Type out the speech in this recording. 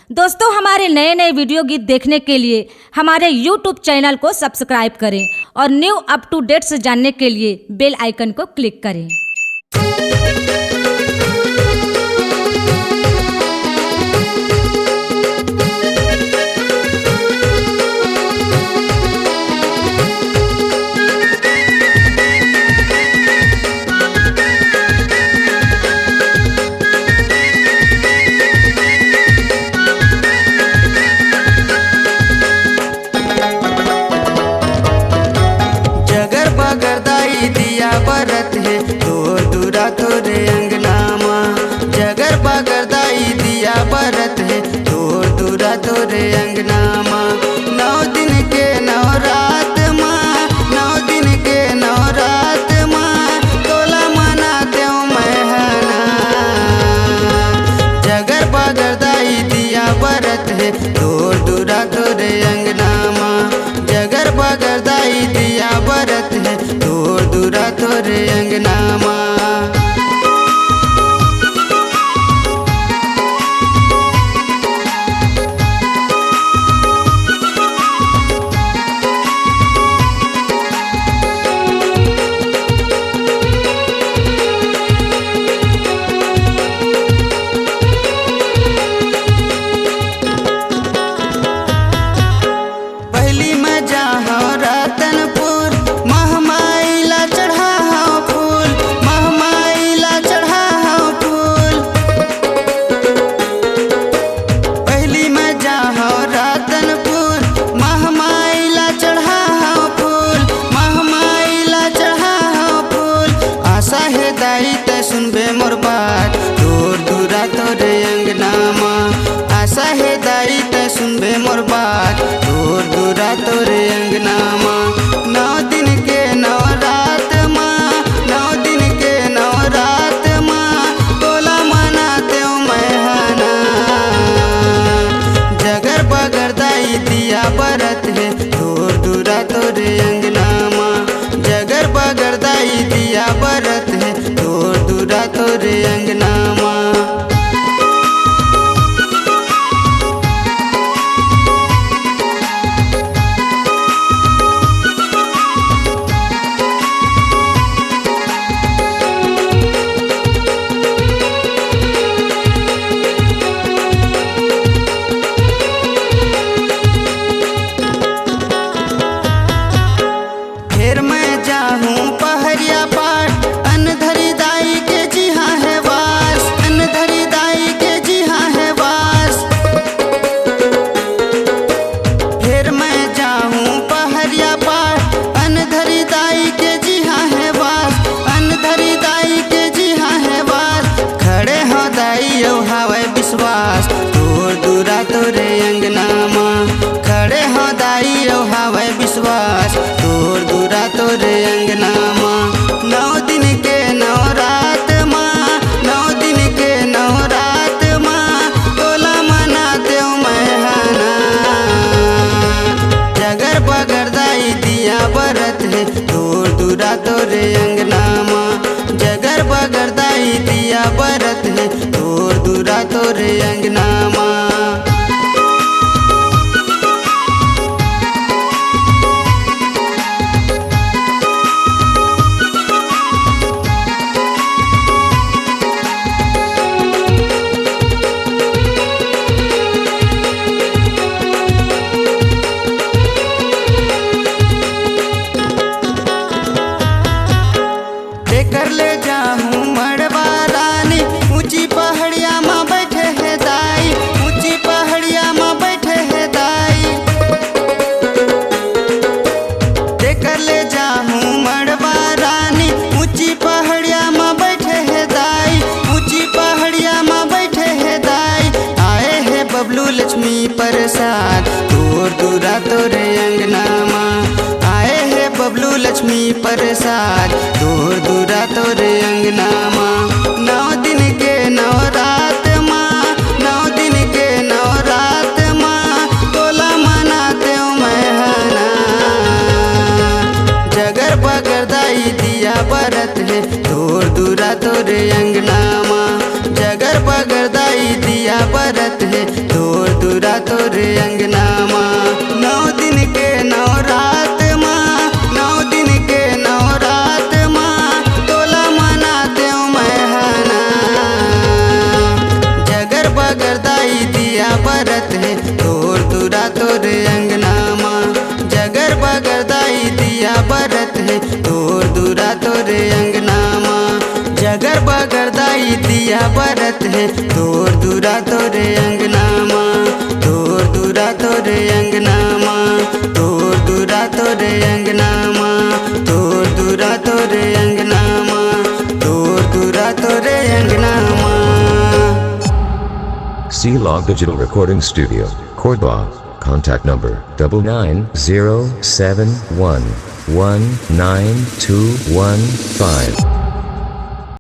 दोस्तों, हमारे नए नए वीडियो गीत देखने के लिए हमारे YouTube चैनल को सब्सक्राइब करें और न्यू अप टू डेट्स जानने के लिए बेल आइकन को क्लिक करें। बरत है तोर दूरा तोरे अंगनामा, जगर बगरदाई दिया बरत है तोर दूरा तोरे अंगनामा। 9 दिन के 9 रात माँ, 9 दिन के 9 रात माँ, तोला मनाते हूँ मैं हना। जगर बगरदाई दिया बरत है तोर दूरा तोरे अंगनामा, जगर बगरदाई दिया बरत है तोर दूरा तोरे अंगनामा। पहली मैं जाऊँ रतनपुर, महमाइला चढ़ा हूँ फूल, महमाइला चढ़ा हूँ फूल। पहली मैं जाऊँ रतनपुर, महमाइला चढ़ा हूँ फूल, महमाइला चढ़ा हूँ फूल। आशा है दाई ते सुनबे मोर बात तोर दूरा तोरे अंगनामा, आशा है दाई ते सुनबे मोर बात तोर दूरा तोरे अंगनामा। 9 दिन के 9 रात माँ, 9 दिन के 9 रात माँ, तोला मनाते हूँ मैं हना। जगर बगरदाई दिया बरत है तोर दूरा तोरे अंगनामा, जगर बगरदाई दिया बरत है तोर दूरा तोरे अंगनामा। फिर मैं जाऊँ पहरिया पाट, अनधरी दाई के जी हाँ है वास, अनधरी दाई के जी हाँ है वास। फिर मैं जाऊँ पहरिया पाट, अनधरी दाई के जी हाँ है वास, अनधरी दाई के जी हाँ है वास। खड़े हो दाई यो हवे विश्वास तोर दूरा तोरे अंगनामा, खड़े हो दाई यो हवे विश्वास तोर दूरा तोरे अंगनामा। 9 दिन के 9 रात माँ, 9 दिन के 9 रात माँ, तोला मनाते हूँ मैं हना। जगर बगरदाई दिया बरत है तोर दूरा तोरे अंगनामा, जगर बगरदाई दिया बरत है तोर दूरा तोरे अंगनामा। लेकर ले जाऊँ मड़वा रानी, ऊंची पहाड़िया में बैठे है दाई, ऊंची पहाड़िया में बैठे है दाई। लेकर ले जाऊँ मड़वा रानी, ऊंची पहाड़िया में बैठे है दाई, ऊंची पहाड़िया में बैठे है दाई। आए है बबलू लक्ष्मी प्रसाद तोर दूरा तोरे अंगनामा, आए है बबलू लक्ष्मी प्रसाद तोर दूरा तोरे अंगनामा। 9 दिन के 9 रात माँ, 9 दिन के 9 रात माँ, तोला मनाते हूँ मैं हना। जगर बगरदाई दिया बरत है तोर दूरा तोरे अंगनामा, जगर बगरदाई दिया बरत है तोर दूरा तोरे अंगना माँ। 9 दिन के 9 रात माँ, 9 दिन के 9 रात माँ, तोला मनाते मैं हना। जगर बगर दाई दिया बरत है तोर दूरा तोरे अंगना माँ। जगर बगर दाई दिया बरत है तोर दूरा तोरे अंगना माँ। जगर बगर दाई दिया बरत है तोर दूरा तोरे अंगना माँ। तोर दूरा तोरे अंगना माँ, तोर दूरा तोरे अंगना माँ, तोर दूरा तोरे अंगना माँ, तोर दूरा तोरे अंगना माँ। C-Log Digital Recording Studio, Cordoba. Contact number 9907119215.